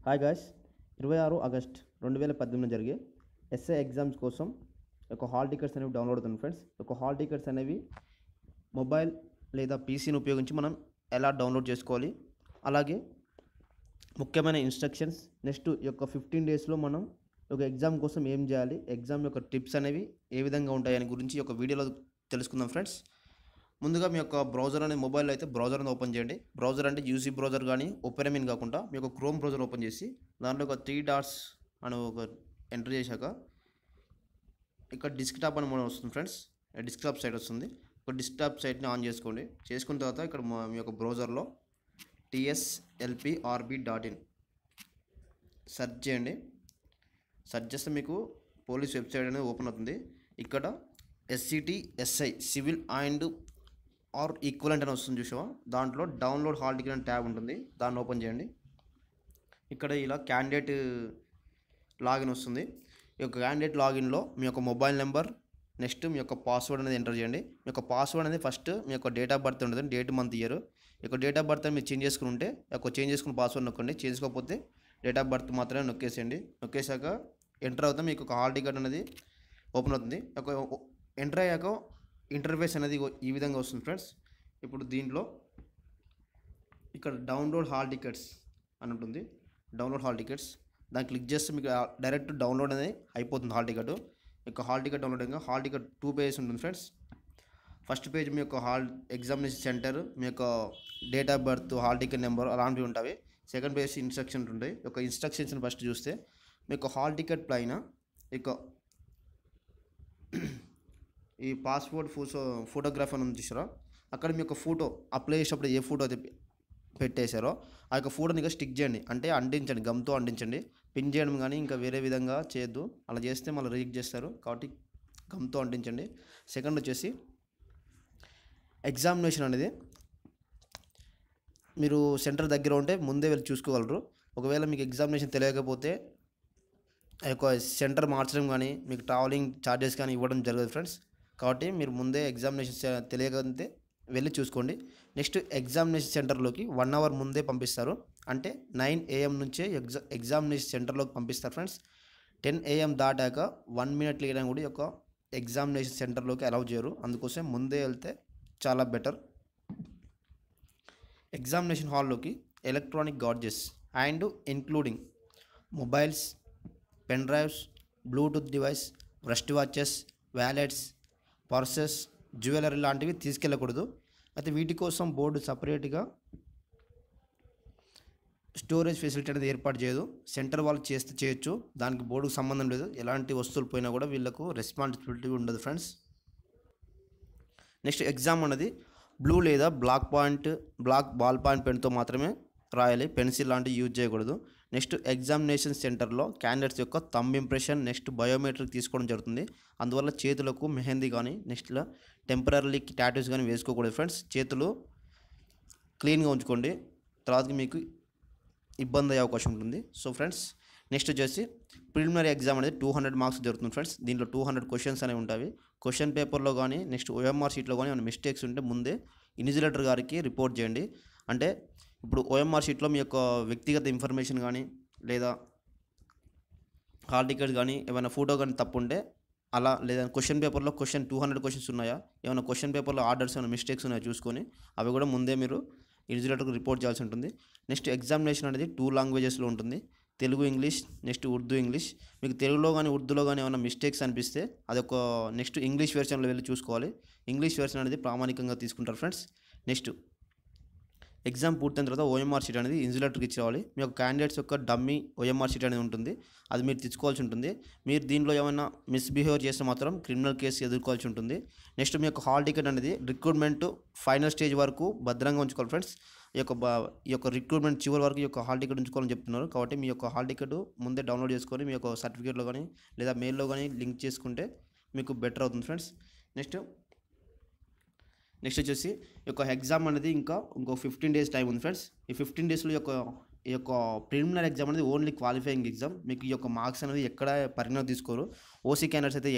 Hi guys 26 August 2018 జరిగే SI exams కోసం ఒక హాల్ టికెట్స్ అనేవి డౌన్లోడ్ అవుతుంది ఫ్రెండ్స్. ఒక హాల్ టికెట్స్ అనేవి మొబైల్ లేదా పీసీని ఉపయోగించి మనం ఎలా డౌన్లోడ్ చేసుకోవాలి, అలాగే ముఖ్యమైన ఇన్స్ట్రక్షన్స్, నెక్స్ట్ యొక్క 15 డేస్లో మనం ఒక ఎగ్జామ్ కోసం ఏం చేయాలి, ఎగ్జామ్ యొక్క టిప్స్ అనేవి ఏ విధంగా ఉంటాయని గురించి ఒక వీడియోలో తెలుసుకుందాం ఫ్రెండ్స్. ముందుగా మీ యొక్క బ్రౌజర్ అనేది మొబైల్లో అయితే బ్రౌజర్ అనేది ఓపెన్ చేయండి. బ్రౌజర్ అంటే యూసీ బ్రౌజర్ కానీ ఓపెన్ కాకుండా మీ యొక్క క్రోమ్ బ్రౌజర్ ఓపెన్ చేసి దాంట్లో ఒక 3 డాట్స్ అని ఒక ఎంటర్ చేశాక ఇక్కడ డెస్క్టాప్ అని మనం వస్తుంది ఫ్రెండ్స్. డెస్క్టాప్ సైట్ వస్తుంది. ఒక డెస్క్టాప్ సైట్ని ఆన్ చేసుకోండి. చేసుకున్న తర్వాత ఇక్కడ మీ యొక్క బ్రౌజర్లో tslprb.in సెర్చ్ చేయండి. సెర్చ్ చేస్తే మీకు పోలీస్ వెబ్సైట్ అనేది ఓపెన్ అవుతుంది. ఇక్కడ SCTSI civil and are equivalent అని వస్తుంది చూసావా, దాంట్లో డౌన్లోడ్ హాల్ టికెట్ అని ట్యాబ్ ఉంటుంది, దాన్ని ఓపెన్ చేయండి. ఇక్కడ ఇలా క్యాండిడేట్ లాగిన్ వస్తుంది. ఈ యొక్క క్యాండిడేట్ లాగిన్లో మీ యొక్క మొబైల్ నెంబర్, నెక్స్ట్ మీ యొక్క పాస్వర్డ్ అనేది ఎంటర్ చేయండి. మీ యొక్క పాస్వర్డ్ అనేది ఫస్ట్ మీ యొక్క డేట్ ఆఫ్ బర్త్ ఉంటుంది, డేట్ మంత్ ఇయర్. ఈ యొక్క డేట్ ఆఫ్ బర్త్ మీరు చేంజ్ చేసుకుని ఉంటే చేంజ్ చేసుకున్న పాస్వర్డ్ నొక్కండి. చేసుకోకపోతే డేట్ ఆఫ్ బర్త్ మాత్రమే నొక్కేసేయండి. నొక్కేసాక ఎంటర్ అవుతాం, మీకు ఒక హాల్ టికెట్ అనేది ఓపెన్ అవుతుంది. ఎంటర్ అయ్యాక ఇంటర్ఫేస్ అనేది ఈ విధంగా వస్తుంది ఫ్రెండ్స్. ఇప్పుడు దీంట్లో ఇక్కడ డౌన్లోడ్ హాల్ టికెట్స్ అని ఉంటుంది. డౌన్లోడ్ హాల్ టికెట్స్ దాన్ని క్లిక్ చేస్తే మీకు డైరెక్ట్ డౌన్లోడ్ అనేది అయిపోతుంది హాల్ టికెట్. ఇక హాల్ టికెట్ డౌన్లోడ్ అయ్యాక హాల్ టికెట్ 2 పేజెస్ ఉంటుంది ఫ్రెండ్స్. ఫస్ట్ పేజ్ మీ యొక్క హాల్ ఎగ్జామినేషన్ సెంటర్, మీ యొక్క date of birth, hall ticket number అలాంటివి ఉంటాయి. సెకండ్ పేజ్ ఇన్స్ట్రక్షన్స్ ఉంటాయి. ఈ యొక్క ఇన్స్ట్రక్షన్స్ని ఫస్ట్ చూస్తే మీకు హాల్ టికెట్ పైన ఇక ఈ పాస్పోర్ట్ ఫోటోగ్రాఫ్ అని చూసారా, అక్కడ మీ యొక్క ఫోటో అప్లై చేసేటప్పుడు ఏ ఫోటో అయితే పెట్టేశారో ఆ యొక్క ఫోటోని ఇక స్టిక్ చేయండి, అంటే అంటించండి, గమ్తో అంటించండి. పిన్ చేయడం కానీ ఇంకా వేరే విధంగా చేయొద్దు, అలా చేస్తే మళ్ళీ రిజెక్ట్ చేస్తారు, కాబట్టి గమ్తో అంటించండి. సెకండ్ వచ్చేసి ఎగ్జామినేషన్ అనేది మీరు సెంటర్ దగ్గర ఉంటే ముందే వెళ్ళి చూసుకోగలరు. ఒకవేళ మీకు ఎగ్జామినేషన్ తెలియకపోతే ఆ యొక్క సెంటర్ మార్చడం కానీ మీకు ట్రావెలింగ్ ఛార్జెస్ కానీ ఇవ్వడం జరగదు ఫ్రెండ్స్. కాబట్టి మీరు ముందే ఎగ్జామినేషన్ తెలియకపోతే వెళ్ళి చూసుకోండి. నెక్స్ట్ ఎగ్జామినేషన్ సెంటర్లోకి 1 అవర్ ముందే పంపిస్తారు, అంటే 9 AM నుంచే ఎగ్జామినేషన్ సెంటర్లోకి పంపిస్తారు ఫ్రెండ్స్. 10 AM దాటాక 1 మినిట్ లేట్ కూడా ఈ యొక్క ఎగ్జామినేషన్ సెంటర్లోకి అలౌ చేయరు, అందుకోసం ముందే వెళ్తే చాలా బెటర్. ఎగ్జామినేషన్ హాల్లోకి electronic gadgets and including mobiles, pen drives, Bluetooth device, rest watches, wallets, purses, jewellery లాంటివి తీసుకెళ్ళకూడదు. అయితే వీటి కోసం బోర్డు సపరేట్గా స్టోరేజ్ ఫెసిలిటీ అనేది ఏర్పాటు చేయదు. సెంటర్ వాళ్ళు చేస్తే చేయొచ్చు, దానికి బోర్డుకు సంబంధం లేదు. ఎలాంటి వస్తువులు పోయినా కూడా వీళ్ళకు రెస్పాన్సిబిలిటీ ఉండదు ఫ్రెండ్స్. నెక్స్ట్ ఎగ్జామ్ అనేది బ్లూ లేదా బ్లాక్ బాల్ పాయింట్ పెన్తో మాత్రమే రాయాలి, పెన్సిల్ లాంటివి యూజ్ చేయకూడదు. నెక్స్ట్ ఎగ్జామినేషన్ సెంటర్లో క్యాండిడేట్స్ యొక్క థంబ్ ఇంప్రెషన్, నెక్స్ట్ బయోమెట్రిక్ తీసుకోవడం జరుగుతుంది. అందువల్ల చేతులకు మెహందీ కానీ నెక్స్ట్లో టెంపరీ టాటూస్ కానీ వేసుకోకూడదు ఫ్రెండ్స్. చేతులు క్లీన్గా ఉంచుకోండి, తర్వాత మీకు ఇబ్బంది అయ్యే అవకాశం ఉంటుంది. సో ఫ్రెండ్స్, నెక్స్ట్ వచ్చేసి ప్రిలిమినరీ ఎగ్జామ్ అనేది 200 మార్క్స్ జరుగుతుంది ఫ్రెండ్స్. దీంట్లో 200 క్వశ్చన్స్ అనేవి ఉంటాయి. క్వశ్చన్ పేపర్లో కానీ నెక్స్ట్ OMR షీట్లో కానీ ఏమైనా మిస్టేక్స్ ఉంటే ముందే ఇన్విజిలేటర్ గారికి రిపోర్ట్ చేయండి. అంటే ఇప్పుడు OMR షీట్లో మీ యొక్క వ్యక్తిగత ఇన్ఫర్మేషన్ కానీ లేదా హాల్ టికెట్ కానీ ఏమైనా ఫోటో కానీ తప్పు ఉంటే అలా, లేదా క్వశ్చన్ పేపర్లో 200 క్వశ్చన్స్ ఉన్నాయా, ఏమైనా క్వశ్చన్ పేపర్లో ఆర్డర్స్ ఏమైనా మిస్టేక్స్ ఉన్నాయో చూసుకొని అవి కూడా ముందే మీరు ఇన్విజిలేటర్కి రిపోర్ట్ చేయాల్సి ఉంటుంది. నెక్స్ట్ ఎగ్జామినేషన్ అనేది 2 లాంగ్వేజెస్లో ఉంటుంది, Telugu, English, next Urdu, English. మీకు తెలుగులో కానీ ఉర్దూలో కానీ ఏమైనా మిస్టేక్స్ అనిపిస్తే అదొక నెక్స్ట్ ఇంగ్లీష్ వెర్షన్లో వెళ్ళి చూసుకోవాలి. ఇంగ్లీష్ వెర్షన్ అనేది ప్రామాణికంగా తీసుకుంటారు ఫ్రెండ్స్. నెక్స్ట్ ఎగ్జామ్ పూర్తయిన తర్వాత OMR షీట్ అనేది ఇన్విజిలేటర్కి ఇచ్చేవాలి. మీ యొక్క క్యాండిడేట్స్ యొక్క డమ్మీ OMR షీట్ అనేది ఉంటుంది, అది మీరు తెచ్చుకోవాల్సి ఉంటుంది. మీరు దీనిలో ఏమైనా మిస్బిహేవ్ చేస్తే మాత్రం క్రిమినల్ కేసు ఎదుర్కోవాల్సి ఉంటుంది. నెక్స్ట్ మీ యొక్క హాల్ టికెట్ అనేది రిక్రూట్మెంట్ ఫైనల్ స్టేజ్ వరకు భద్రంగా ఉంచుకోవాలి ఫ్రెండ్స్. ఈ యొక్క రిక్రూట్మెంట్ చివరి వరకు ఈ యొక్క హాల్ టికెట్ ఉంచుకోవాలని చెప్తున్నారు. కాబట్టి మీ యొక్క హాల్ టికెట్ ముందే డౌన్లోడ్ చేసుకొని మీ యొక్క సర్టిఫికేట్లో కానీ లేదా మెయిల్లో కానీ లింక్ చేసుకుంటే మీకు బెటర్ అవుతుంది ఫ్రెండ్స్. నెక్స్ట్ వచ్చేసి ఈ యొక్క ఎగ్జామ్ అనేది ఇంకో 15 డేస్ టైం ఉంది ఫ్రెండ్స్. ఈ 15 డేస్లో ఈ యొక్క ప్రిలిమినరీ ఎగ్జామ్ అనేది ఓన్లీ క్వాలిఫైయింగ్ ఎగ్జామ్. మీకు ఈ యొక్క మార్క్స్ అనేది ఎక్కడ పరిగణన తీసుకోరు. ఓసీ క్యాండిడేట్స్ అయితే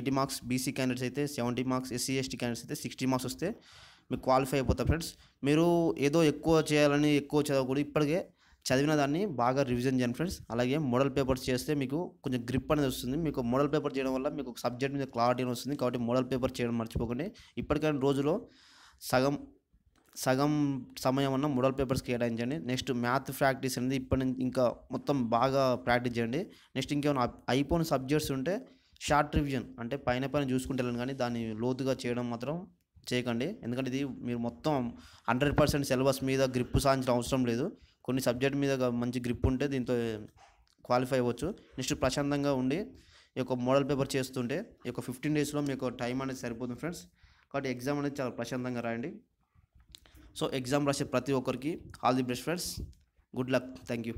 80 మార్క్స్, బీసీ క్యాండిడేట్స్ అయితే 70 మార్క్స్, SC ST క్యాండిడేట్స్ అయితే 60 మార్క్స్ వస్తే మీకు క్వాలిఫై అయిపోతారు ఫ్రెండ్స్. మీరు ఏదో ఎక్కువ చేయాలని ఎక్కువ చదవకూడదు. ఇప్పటికే చదివిన దాన్ని బాగా రివిజన్ చేయండి ఫ్రెండ్స్. అలాగే మోడల్ పేపర్స్ చేస్తే మీకు కొంచెం గ్రిప్ అనేది వస్తుంది. మీకు మోడల్ పేపర్ చేయడం వల్ల మీకు సబ్జెక్ట్ మీద క్లారిటీ వస్తుంది. కాబట్టి మోడల్ పేపర్ చేయడం మర్చిపోకండి. ఇప్పటికైనా రోజులో సగం సగం సమయం అన్న మోడల్ పేపర్స్ కేటాయించండి. నెక్స్ట్ మ్యాథ్ ప్రాక్టీస్ అనేది ఇప్పటి నుంచి ఇంకా మొత్తం బాగా ప్రాక్టీస్ చేయండి. నెక్స్ట్ ఇంకేమైనా అయిపోయిన సబ్జెక్ట్స్ ఉంటే షార్ట్ రివిజన్ అంటే పైన చూసుకుంటే వెళ్ళండి, కానీ దాన్ని లోతుగా చేయడం మాత్రం చేయకండి. ఎందుకంటే ఇది మీరు మొత్తం 100% సిలబస్ మీద గ్రిప్ సాధించిన అవసరం లేదు. కొన్ని సబ్జెక్ట్ మీద మంచి గ్రిప్ ఉంటే దీంతో క్వాలిఫై అవ్వచ్చు. నెక్స్ట్ ప్రశాంతంగా ఉండి ఈ యొక్క మోడల్ పేపర్ చేస్తుంటే ఈ యొక్క 15 డేస్లో మీకు టైం అనేది సరిపోతుంది ఫ్రెండ్స్. కాబట్టి ఎగ్జామ్ అనేది చాలా ప్రశాంతంగా రాయండి. సో ఎగ్జామ్ రాసే ప్రతి ఒక్కరికి all the best friends. Good luck. Thank you.